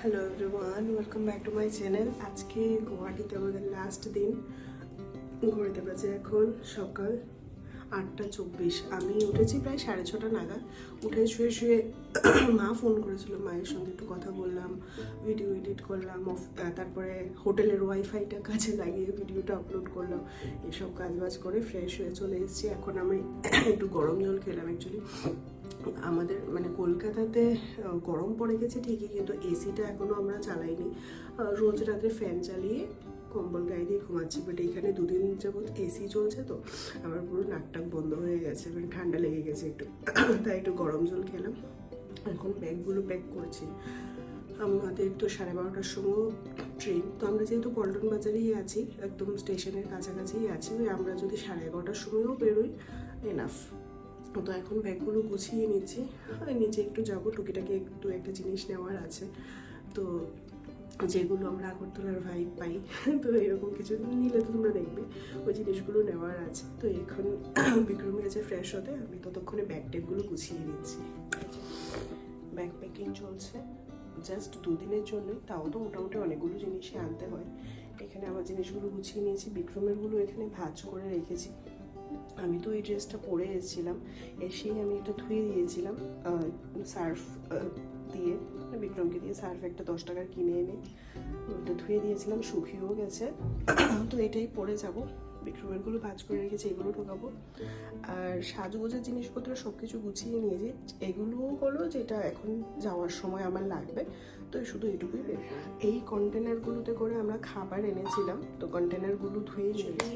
Hello everyone, welcome back to my channel. আজকে গুয়াহাটিতে আমাদের last দিন। ঘুরতে বাজে এখন সকাল 8:24। আমি উঠেছি প্রায় 6:30 নাগাদ। উঠে শুয়ে শুয়ে মা ফোন করেছিল, মায়ের সঙ্গে একটু কথা বললাম, ভিডিও এডিট করলাম, তারপরে হোটেলের ওয়াইফাইটা কাজে লাগিয়ে ভিডিওটা আপলোড করলাম। এসব কাজবাজ করে ফ্রেশ হয়ে চলে এসেছি। এখন আমি একটু গরম জল খেলাম। অ্যাকচুয়ালি আমাদের মানে কলকাতাতে গরম পড়ে গেছে ঠিকই, কিন্তু এসিটা এখনও আমরা চালাইনি। রোজ রাতে ফ্যান চালিয়ে কম্বল গায়ে দিয়ে ঘুমাচ্ছি, বাট এখানে দুদিন যাবৎ এসি চলছে, তো আমার পুরো নাকটাক বন্ধ হয়ে গেছে, মানে ঠান্ডা লেগে গেছে একটু। তাই একটু গরম জল খেলাম। এখন ব্যাগগুলো প্যাক করছি। আমাদের তো 12:30টার সময় ট্রেন, তো আমরা যেহেতু পল্টন বাজারেই আছি, একদম স্টেশনের কাছাকাছিই আছি, ওই আমরা যদি 11:30টার সময়ও বেরোই এনাফ। তো এখন ব্যাগগুলো গুছিয়ে নিচ্ছি। নিচে একটু যাবো, টুকিটাকি একটু একটা জিনিস নেওয়ার আছে, তো যেগুলো আমরা আগরতলার ভাইব পাই, তো এরকম কিছু নিলে তো তোমরা দেখবে, ওই জিনিসগুলো নেওয়ার আছে। তো এখন বিক্রম গেছে ফ্রেশ হতে, আমি ততক্ষণে ব্যাগ ট্যাগগুলো গুছিয়ে নিচ্ছি। ব্যাগ প্যাকিং চলছে জাস্ট 2 দিনের জন্যই, তাও তো মোটামুটি অনেকগুলো জিনিসই আনতে হয়। এখানে আমার জিনিসগুলো গুছিয়ে নিয়েছি, বিক্রমেরগুলো এখানে ভাঁজ করে রেখেছি। আমি তো এই ড্রেসটা পরে এসেছিলাম, এসেই আমি এটা ধুয়ে দিয়েছিলাম সার্ফ দিয়ে, বিক্রমকে দিয়ে সার্ফ একটা 10 টাকার কিনে এনে ওটা ধুয়ে দিয়েছিলাম, শুকিয়েও গেছে। তো এটাই পরে যাব। বিক্রমেরগুলো ভাঁজ করে রেখেছি, এগুলো ঢোকাবো। আর সাজগোজের জিনিসপত্র সব কিছু গুছিয়ে নিয়েছি। এগুলো হলো যেটা এখন যাওয়ার সময় আমার লাগবে, তো শুধু এটুকুই। এই কন্টেনারগুলোতে করে আমরা খাবার এনেছিলাম, তো কন্টেনারগুলো ধুয়ে নিয়েছি।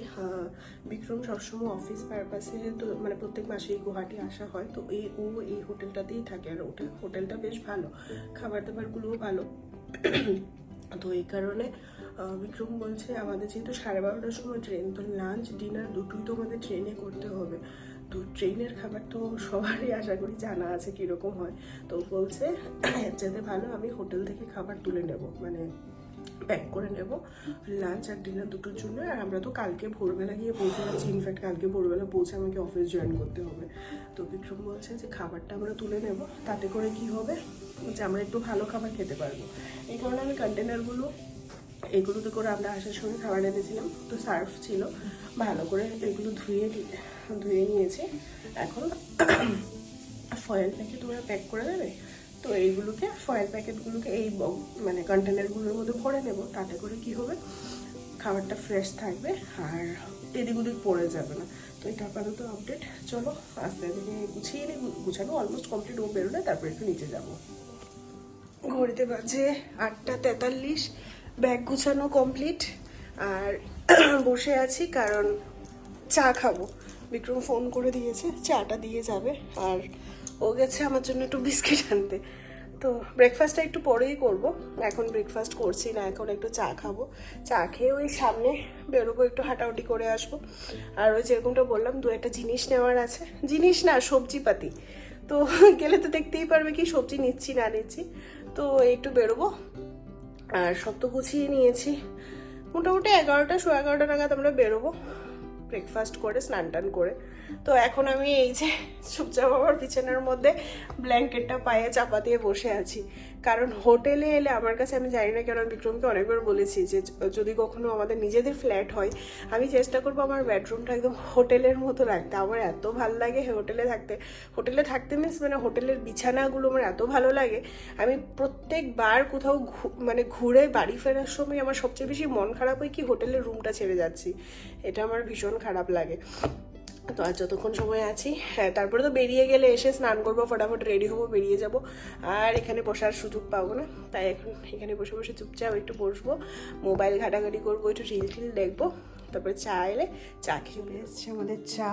বিক্রম সবসময় অফিস পারপাসে, তো মানে প্রত্যেক মাসেই গুয়াহাটি আসা হয়, তো ও এই হোটেলটাতেই থাকে, আর হোটেলটা বেশ ভালো, খাবার দাবারগুলোও ভালো। তো এই কারণে বিক্রম বলছে আমাদের যেহেতু 12:30টার সময় ট্রেন, তো লাঞ্চ ডিনার দুটোই তো আমাদের ট্রেনে করতে হবে। তো ট্রেনের খাবার তো সবারই আশা করি জানা আছে কীরকম হয়, তো বলছে যেতে ভালো আমি হোটেল থেকে খাবার তুলে নেব, মানে প্যাক করে নেব লাঞ্চ আর ডিনার দুটোর জন্য। আর আমরা তো কালকে ভোরবেলা গিয়ে পৌঁছে যাচ্ছি, ইনফ্যাক্ট কালকে ভোরবেলা পৌঁছে আমাকে অফিস জয়েন করতে হবে। তো বিক্রম বলছে যে খাবারটা আমরা তুলে নেব, তাতে করে কি হবে যে আমরা একটু ভালো খাবার খেতে পারবো। এই কারণে আমি কন্টেনারগুলো এগুলোতে করে আমরা আসার সময় খাবার এনেছিলাম, তো সার্ফ ছিল, ভালো করে এগুলো ধুয়ে নিয়েছি। এখন ফয়েল প্যাকেট তোমরা প্যাক করে দেবে, তো এইগুলোকে ফয়েল প্যাকেটগুলোকে এই মানে কন্টেনারগুলোর মধ্যে ভরে নেব, তাতে করে কি হবে খাবারটা ফ্রেশ থাকবে আর এদিক ওদিক পড়ে যাবে না। তো এটা আপাতত আপডেট। চলো আস্তে আস্তে গুছিয়ে নিই, গুছানো অলমোস্ট কমপ্লিট, ও বেরোলে তারপরে একটু নিচে যাবো। ঘড়িতে বাজে 8:43, ব্যাগ গুছানো কমপ্লিট, আর বসে আছি কারণ চা খাবো। বিক্রম ফোন করে দিয়েছে, চাটা দিয়ে যাবে, আর ও গেছে আমার জন্য একটু বিস্কিট আনতে। তো ব্রেকফাস্টটা একটু পরেই করব, এখন ব্রেকফাস্ট করছি না, এখন একটু চা খাবো। চা খেয়ে ওই সামনে বেরোবো, একটু হাঁটাহাঁটি করে আসবো। আর ওই যেরকমটা বললাম, 2-1টা জিনিস নেওয়ার আছে, জিনিস না সবজিপাতি, তো গেলে তো দেখতেই পারবে কি সবজি নিচ্ছি না নিচ্ছি। তো একটু বেরোবো, আর সব তো গুছিয়ে নিয়েছি। মোটামুটি 11টা-11:15 নাগাদ আমরা বেরোবো, ব্রেকফাস্ট করে স্নান টান করে। তো এখন আমি এই যে চুপচাপ আমার বিছানার মধ্যে ব্ল্যাঙ্কেটটা পায়ে চাপা দিয়ে বসে আছি, কারণ হোটেলে এলে আমার কাছে, আমি জানি না কেন, বিক্রমকে অনেকবার বলেছি যে যদি কখনো আমাদের নিজেদের ফ্ল্যাট হয়, আমি চেষ্টা করবো আমার বেডরুমটা একদম হোটেলের মতো রাখতে। আমার এত ভালো লাগে হোটেলে থাকতে মিন্স মানে হোটেলের বিছানাগুলো আমার এত ভালো লাগে। আমি প্রত্যেকবার কোথাও মানে ঘুরে বাড়ি ফেরার সময় আমার সবচেয়ে বেশি মন খারাপ হয় কি হোটেলের রুমটা ছেড়ে যাচ্ছি, এটা আমার ভীষণ খারাপ লাগে। তো আর যতক্ষণ সময় আছি, হ্যাঁ তারপরে তো বেরিয়ে গেলে এসে স্নান করবো, ফটাফট রেডি হবো, বেরিয়ে যাব, আর এখানে বসার সুযোগ পাবো না। তাই এখন এখানে বসে বসে চুপচাপ একটু বসবো, মোবাইল ঘাটাঘাটি করবো, একটু রিল দেখবো, তারপরে চা এলে চা খেয়ে এসছে আমাদের চা।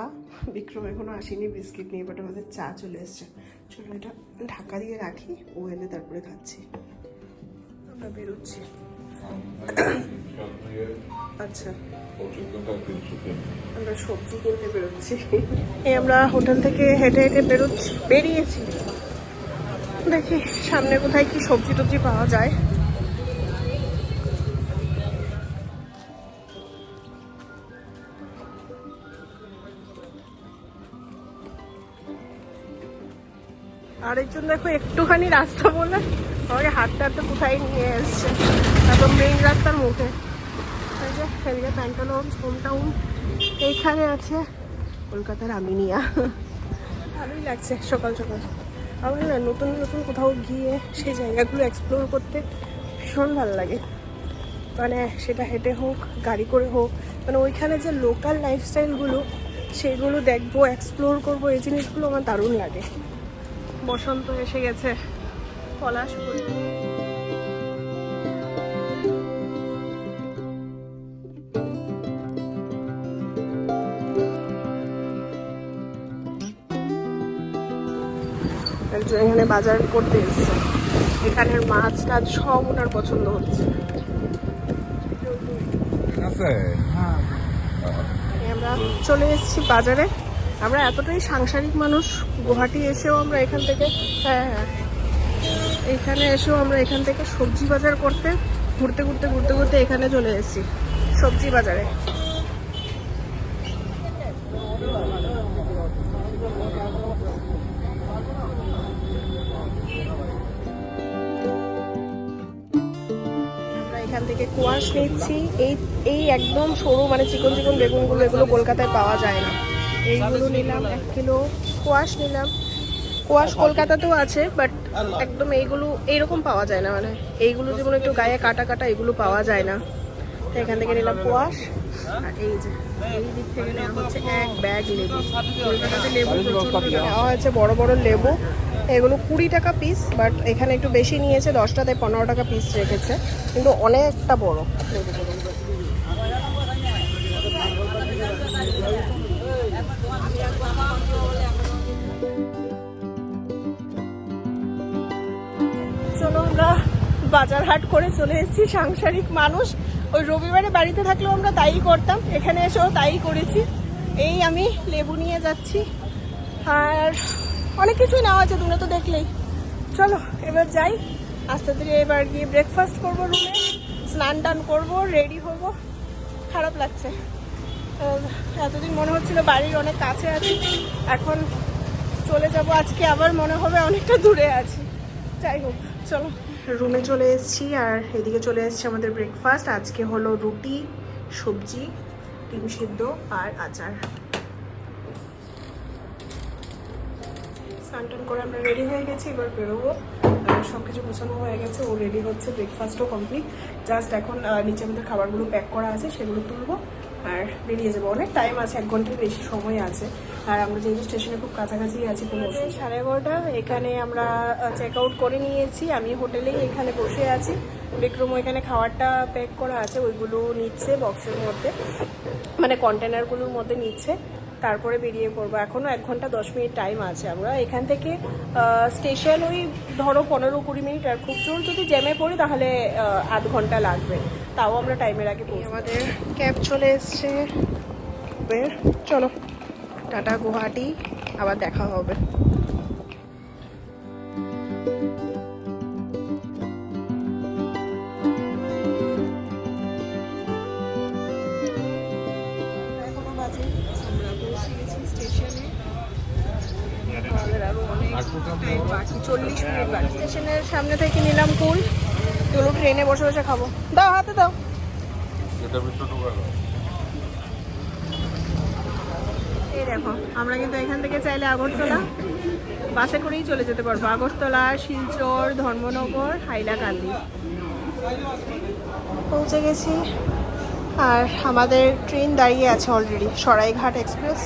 বিক্রম এখনো আসেনি বিস্কিট নিয়ে, বাট আমাদের চা চলে এসছে। চলো এটা ঢাকা দিয়ে রাখি, ও এলে তারপরে খাচ্ছি। আমরা বেরোচ্ছি। আচ্ছা, আমরা সবজি কিনতে বেরোচ্ছি। এই আমরা হোটেল থেকে হেঁটে হেঁটে বেরিয়েছি, দেখি সামনে কোথায় কি সবজি টবজি পাওয়া যায়। আরেকজন দেখো একটুখানি রাস্তা বলে আমাকে হাঁটতে হাঁটতে কোথায় নিয়ে এসছে, একদম মেইন রাস্তার মুখে। এই যে এদিকে প্যান্টালুনস, হোম টাউন, এইখানে আছে কলকাতার আমিনিয়া। ভালোই লাগছে সকাল সকাল। আমার না নতুন নতুন কোথাও গিয়ে সেই জায়গাগুলো এক্সপ্লোর করতে ভীষণ ভালো লাগে। মানে সেটা হেঁটে হোক, গাড়ি করে হোক, মানে ওইখানে যে লোকাল লাইফস্টাইলগুলো সেগুলো দেখবো, এক্সপ্লোর করবো, এই জিনিসগুলো আমার দারুণ লাগে। বসন্ত এসে গেছে, পলাশ ফুল। একজন এখানে বাজার করতে এসছে, এখানের মাছ টাছ সব ওনার পছন্দ হচ্ছে। আমরা চলে এসেছি বাজারে। আমরা এতটাই সাংসারিক মানুষ, গুয়াহাটি এসেও আমরা এখান থেকে এখানে এসেও আমরা এখান থেকে সবজি বাজার করতে ঘুরতে ঘুরতে ঘুরতে ঘুরতে এখানে চলে এসেছি সবজি বাজারে। এখান থেকে কোয়াশ নিচ্ছি। এই একদম সরু মানে চিকন চিকন বেগুনগুলো, এগুলো কলকাতায় পাওয়া যায় না। এইগুলো নিলাম 1 কিলো। কোয়াশ নিলাম, কোয়াশ কলকাতাতেও আছে, বাট একদম এইগুলো এইরকম পাওয়া যায় না। মানে এইগুলো যেগুলো একটু গায়ে কাটা কাটা, এগুলো পাওয়া যায় না। তো এখান থেকে নিলাম কোয়াশ। আর এই যে এই দিক থেকে নেওয়া হচ্ছে 1 ব্যাগ লেবু। কলকাতাতে লেবু নেওয়া হয়েছে, বড় বড় লেবু। এগুলো 20 টাকা পিস, বাট এখানে একটু বেশি নিয়েছে, 10টাতে 15 টাকা পিস রেখেছে, কিন্তু অনেকটা বড় লেবু। চলো আমরা বাজার হাট করে চলে এসেছি। সাংসারিক মানুষ, ওই রবিবারে বাড়িতে থাকলেও আমরা তাই করতাম, এখানে এসেও তাই করেছি। এই আমি লেবু নিয়ে যাচ্ছি, আর অনেক কিছুই নেওয়া আছে, তোমরা তো দেখলেই। চলো এবার যাই আস্তে ধীরে। এবার গিয়ে ব্রেকফাস্ট করবো, রুমে স্নান টান করবো, রেডি হবো। খারাপ লাগছে, এতদিন মনে হচ্ছিল বাড়ির অনেক কাছে আছি, এখন চলে যাব। আজকে আবার মনে হবে অনেকটা দূরে আছি। যাই হোক চলো, রুমে চলে এসেছি, আর এদিকে চলে এসেছি আমাদের ব্রেকফাস্ট। আজকে হলো রুটি, সবজি, ডিম সিদ্ধ আর আচার। স্নান টান করে আমরা রেডি হয়ে গেছি, এবার বেরোবো। সব কিছু গোছানো হয়ে গেছে, ও রেডি হচ্ছে, ব্রেকফাস্টও কমপ্লিট। জাস্ট এখন নিচে আমাদের খাবারগুলো প্যাক করা আছে, সেগুলো তুলবো আর বেরিয়ে যাবো। অনেক টাইম আছে, 1 ঘন্টার বেশি সময় আছে। আর আমরা যেহেতু স্টেশনে খুব কাছাকাছি আছি, 11:30, এখানে আমরা চেক আউট করে নিয়েছি। আমি হোটেলেই এখানে বসে আছি, বিক্রম এখানে খাবারটা প্যাক করা আছে, ওইগুলো নিচ্ছে বক্সের মধ্যে, মানে কন্টেনারগুলোর মধ্যে নিচ্ছে। তারপরে বেরিয়ে পড়বো। এখনও 1 ঘন্টা 10 মিনিট টাইম আছে। আমরা এখান থেকে স্টেশন ওই ধরো 15-20 মিনিট, আর খুব জোর যদি জ্যামে পড়ি তাহলে আধ ঘন্টা লাগবে, তাও আমরা টাইমের আগে পৌঁছে। আমাদের ক্যাব চলে এসছে। চলো টাটা গুয়াহাটি, আবার দেখা হবে। বাকি 40 মিনিট বাকি। স্টেশনের সামনে থেকে নিলাম কুল, এগুলো ট্রেনে বসে বসে খাবো। দাও হাতে দাও। এই দেখো, আমরা কিন্তু এখান থেকে চাইলে আগরতলা বাসে করেই চলে যেতে পারবো। আগরতলা, শিলচর, ধর্মনগর, হাইলাকান্দি পৌঁছে গেছি। আর আমাদের ট্রেন দাঁড়িয়ে আছে already, Saraighat express,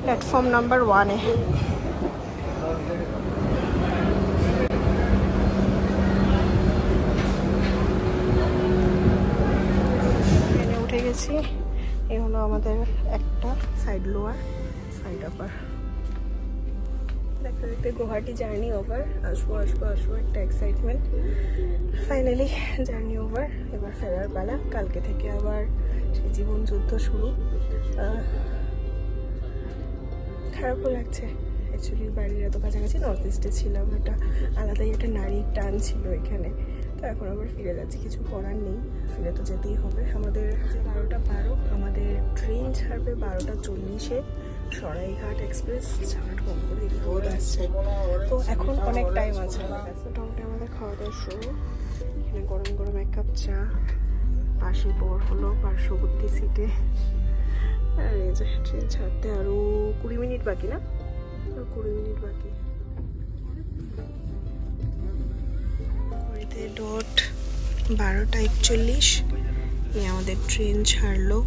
platform number 1-এ। ট্রেনে উঠে গেছি। এই হলো আমাদের একটা সাইড লোয়ার, সাইড আপার। দেখতে দেখতে গুয়াহাটি জার্নি ওভার। আসবো আসবো আসবো একটা এক্সাইটমেন্ট। ফাইনালি জার্নি ওভার, এবার ফেরার পালা। কালকে থেকে আবার সেই জীবন যুদ্ধ শুরু। খারাপও লাগছে অ্যাকচুয়ালি, বাড়ির এত কাছাকাছি, নর্থ ইস্টে ছিলাম, এটা আলাদাই একটা নারীর টান ছিল এখানে। তো এখন আবার ফিরে যাচ্ছি, কিছু করার নেই, ফিরে তো যেতেই হবে। আমাদের 12:12, আমাদের ট্রেন ছাড়বে 12:40-এ। সরাইঘাট এক্সপ্রেস ছাড় কম করে রোদ আসছে, তো এখন অনেক টাইম আছে। মোটামুটি আমাদের খাওয়া দাওয়া শুরু। এখানে গরম গরম এক কাপ চা, পাশে বর হলো পার্শ্ববর্তী সিটে। আর এই যে ট্রেন ছাড়তে আরো 20 মিনিট বাকি, না 20 মিনিট বাকি। ঘড়িতে ডট 12:41 আমাদের ট্রেন ছাড়লো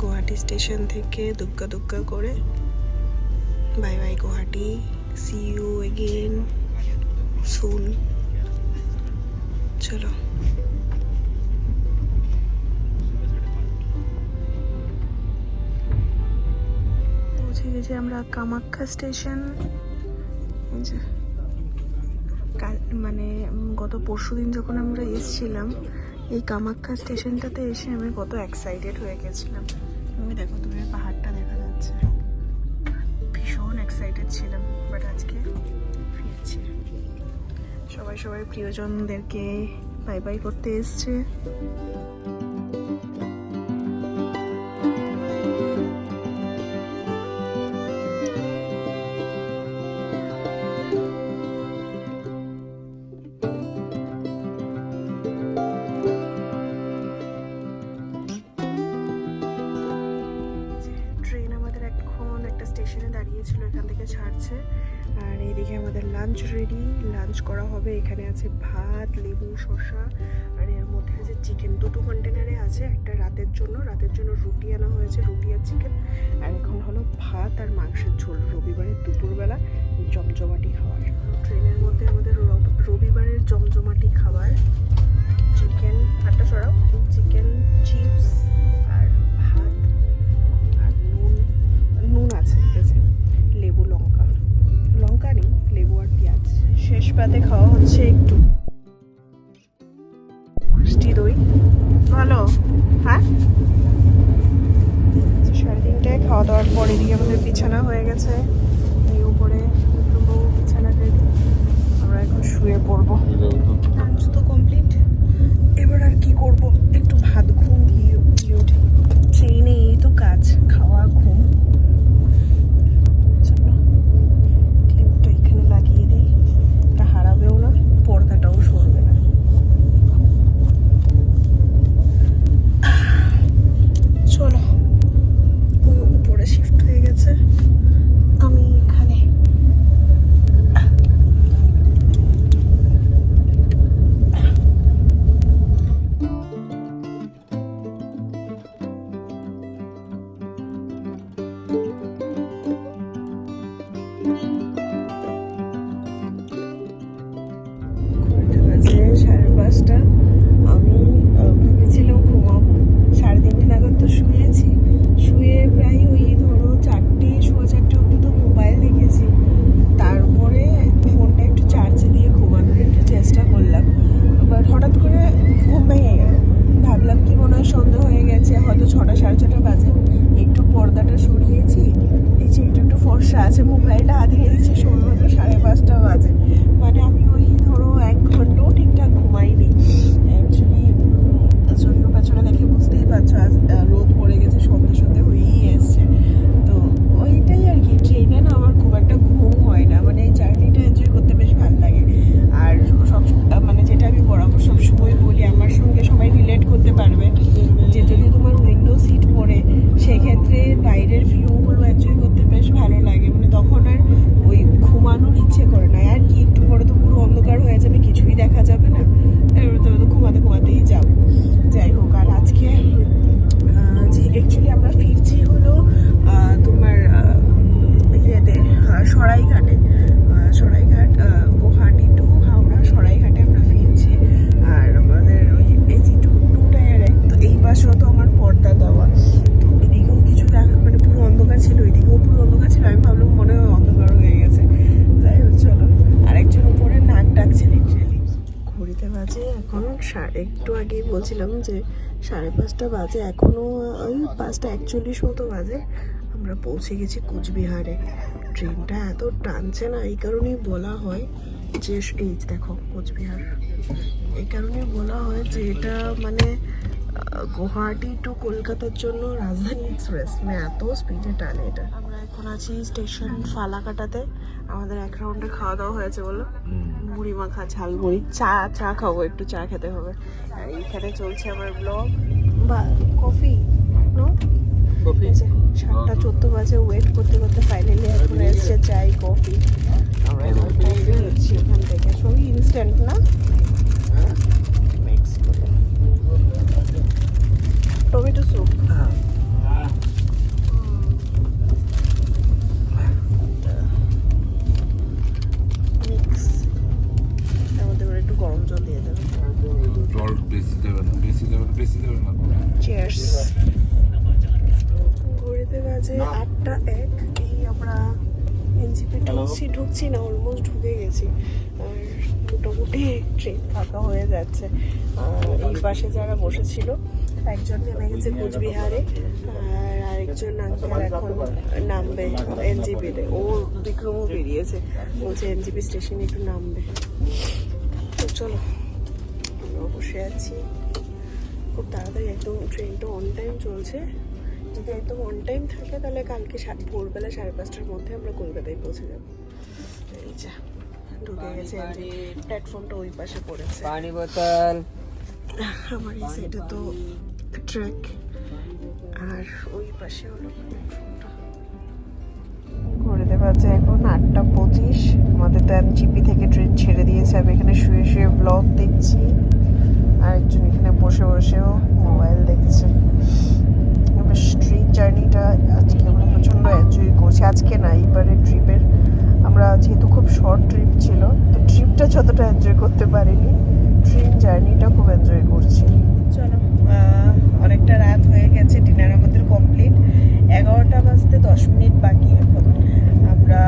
গুয়াহাটি স্টেশন থেকে দুগ্গা দুগ্গা করে। Bye bye Guwahati, see you again soon. চলো পৌঁছে গেছি আমরা কামাখ্যা স্টেশন। মানে গত পরশুদিন যখন আমরা এসেছিলাম এই কামাখ্যা স্টেশনটাতে এসে আমি কত এক্সাইটেড হয়ে গেছিলাম। তুমি দেখো, দূরের পাহাড়টা দেখা যাচ্ছে, ভীষণ এক্সাইটেড ছিলাম। বাট আজকে ফিরছি, সবাই প্রিয়জনদেরকে বাই বাই করতে এসছে। ট্রেন আমাদের এখন একটা স্টেশনে দাঁড়িয়েছিল, এখান থেকে ছাড়ছে। আর এইদিকে আমাদের লাঞ্চ রেডি, লাঞ্চ করা হবে। এখানে আছে ভাত, লেবু, শসা, আর এর মধ্যে আছে চিকেন। দুটো কন্টেনারে আছে, একটা রাতের জন্য রুটি আনা হয়েছে, রুটি আর চিকেন। আর এখন হলো ভাত আর মাংসের ঝোল, রবিবারের দুপুরবেলা জমজমাটি খাবার। ট্রেনের মধ্যে আমাদের রবিবারের জমজমাটি খাবার, চিকেন, ভাতটা সরাও, চিকেন, চিপস আর ভাত আর নুন আছে, লেবু, লঙ্কা নেই, লেবু আর পেঁয়াজ। শেষ পাতে খাওয়া হচ্ছে একটু মিষ্টি দই। ভালো, হ্যাঁ। 3:30টায় খাওয়া দাওয়ার পর এদিকে আমাদের বিছানা হয়ে গেছে, এই উপরে বিছানা রেডি। আমরা এখন শুয়ে পড়বো। লাঞ্চ তো কমপ্লিট, এবার আর কি করব, একটু ভাত ঘুম দিয়ে উঠে। ট্রেনে এই তো কাজ, খাওয়া, ঘুম। চলো ক্লিপটা এখানে লাগিয়ে দিই, এটা হারাবেও না, পর্দাটাও সরবে না। চলো, ও উপরে শিফট হয়ে গেছে, আমি এখানে। ঘড়িতে বাজে 5:30। আমি ভেবেছিলাম ঘুমাবো, 3:30 নাগাদ তো শুয়েছি। শুয়ে প্রায় ওই ধরো 4টে, সোয়া 4টে অব্দি তো মোবাইল দেখেছি। তারপরে ফোনটা একটু চার্জে দিয়ে ঘুমানোর একটু চেষ্টা করলাম, বাট হঠাৎ করে ঘুম ভেঙে গেল। ভাবলাম কি মনে হয় সন্ধ্যা হয়ে গেছে, হয়তো 6টা, 6:30 বাজে। একটু পর্দাটা সরিয়েছি, এই যে একটু ফর্সা আছে, মোবাইলটা হাতে দিয়েছি, সময় মতো 5:30 বাজে। মানে আমি ওই ধরো 1 ঘন্টাও ঠিকঠাক ঘুমাইনি। অ্যাকচুয়ালি জড়িও পেছনে দেখে বুঝতেই পারছো, আজ রোদ পড়ে গেছে, সন্ধ্যে হয়েই এসছে। তো ওইটাই আর কি, ট্রেনে না আমার খুব একটা ঘুম হয় না, মানে এই জার্নিটা এনজয় করতে বেশ ভালো লাগে। আর সব মানে যেটা আমি বরাবর সবসময় বলি, আমার সঙ্গে সবাই রিলেট করতে পারবে, যে যদি তোমার উইন্ডো সিট পড়ে সেক্ষেত্রে বাইরের ভিউগুলো এনজয় করতে বেশ ভালো লাগে। মানে তখন আর ওই ঘুমানোর ইচ্ছে করে না আর কি, একটু পরে তো পুরো অন্ধকার হয়ে যাবে, কিছুই দেখা যাবে না, এবার তো ঘুমাতেই যাবো। যাই হোক, আর আজকে যে অ্যাকচুয়ালি আমরা ফিরছি হলো তোমার ইয়েতে সরাইঘাটে, সরাইঘাট, গুয়াহাটি টু হাওড়া, সরাইঘাটে আমরা ফিরছি। আর আমাদের ওই এসি টু টায়ারে, তো এই পাশেও তো আমার পর্দা দেওয়া, তো এদিকেও কিছু মানে পুরো অন্ধকার ছিল, এদিকেও পুরো অন্ধকার ছিল। আমি ভাবলাম মনে হয় অন্ধকার হয়ে গেছে। যাই হোক চলো, আরেকজন উপরে নাক ডাকছে লিটারেলি। ঘড়িতে বাজে এখন একটু আগেই বলছিলাম যে 5:30 বাজে, এখনও ওই 5:41 মতো বাজে। আমরা পৌঁছে গেছি কোচবিহারে। ট্রেনটা এত টানছে না, এই কারণেই বলা হয় যে, এই দেখো কোচবিহার, এই কারণেই বলা হয় যে এটা মানে গুয়াহাটি টু কলকাতার জন্য রাজধানী এক্সপ্রেস, মানে এত স্পিডে টানে এটা। আমরা এখন আছি স্টেশন ফালাকাটাতে। আমাদের 1 রাউন্ডে খাওয়া দাওয়া হয়েছে, বলো মুড়ি মাখা ঝালমুড়ি, চা চা খাবো, একটু চা খেতে হবে। আর এইখানে চলছে আমার ব্লগ বা কফি নো 7:14 বাজে। ওয়েট করতে করতে ফাইনালি এখন এসছে চাই কফি। আমরা এখন কফি নিচ্ছি এখান থেকে, সবই ইনস্ট্যান্ট না, মিক্স করে। টমেটো স্যুপ, মিক্স, এর মধ্যে এবার একটু গরম জল দিয়ে দেবে। জল বেশি দেবে না, বেশি দেবে না, বেশি দেবে না। চিয়ার্স। ঘড়িতে বাজে 8:01। এই আমরা এনজিপি ঢুকছি না, অলমোস্ট ঢুকে গেছি। আর মোটামুটি ট্রেন ফাঁকা হয়ে যাচ্ছে। আর এই পাশে যারা বসেছিল, একজন নেমে গেছে কোচবিহারে, আর আরেকজন আঙ্কেল এখন নামবে এনজিপিতে। ও বিক্রমও বেরিয়েছে, বলছে এনজিপি স্টেশনে একটু নামবে। তো চলো, আমরা বসে আছি। খুব তাড়াতাড়ি একদম ট্রেনটা অন টাইম চলছে। যদি একদম অন টাইম থাকে তাহলে কালকে ভোরবেলা 5:30টার মধ্যে আমরা কলকাতায় পৌঁছে যাব। এই যা ঢুকে গেছে, প্ল্যাটফর্মটা ওই পাশে পড়েছে। পানি বোতল আমার এই সাইডে তো ট্র্যাক, আর ওই পাশে হলো প্ল্যাটফর্মটা। ঘড়িতে বাজে এখন 8:25। আমাদের তো এনজিপি থেকে ট্রেন ছেড়ে দিয়েছে। আমি এখানে শুয়ে শুয়ে ব্লগ দেখছি, আরেকজন এখানে বসে বসেও মোবাইল দেখছে। ট্রেন জার্নিটা আজকে আমরা প্রচণ্ড এনজয় করছি। আজকে না, এইবারের ট্রিপের আমরা যেহেতু খুব শর্ট ট্রিপ ছিল, তো ট্রিপটা যতটা এনজয় করতে পারিনি, ট্রেন জার্নিটা খুব এনজয় করছি। চলো, অনেকটা রাত হয়ে গেছে, ডিনার আমাদের কমপ্লিট। 11টা বাজতে 10 মিনিট বাকি। এখন আমরা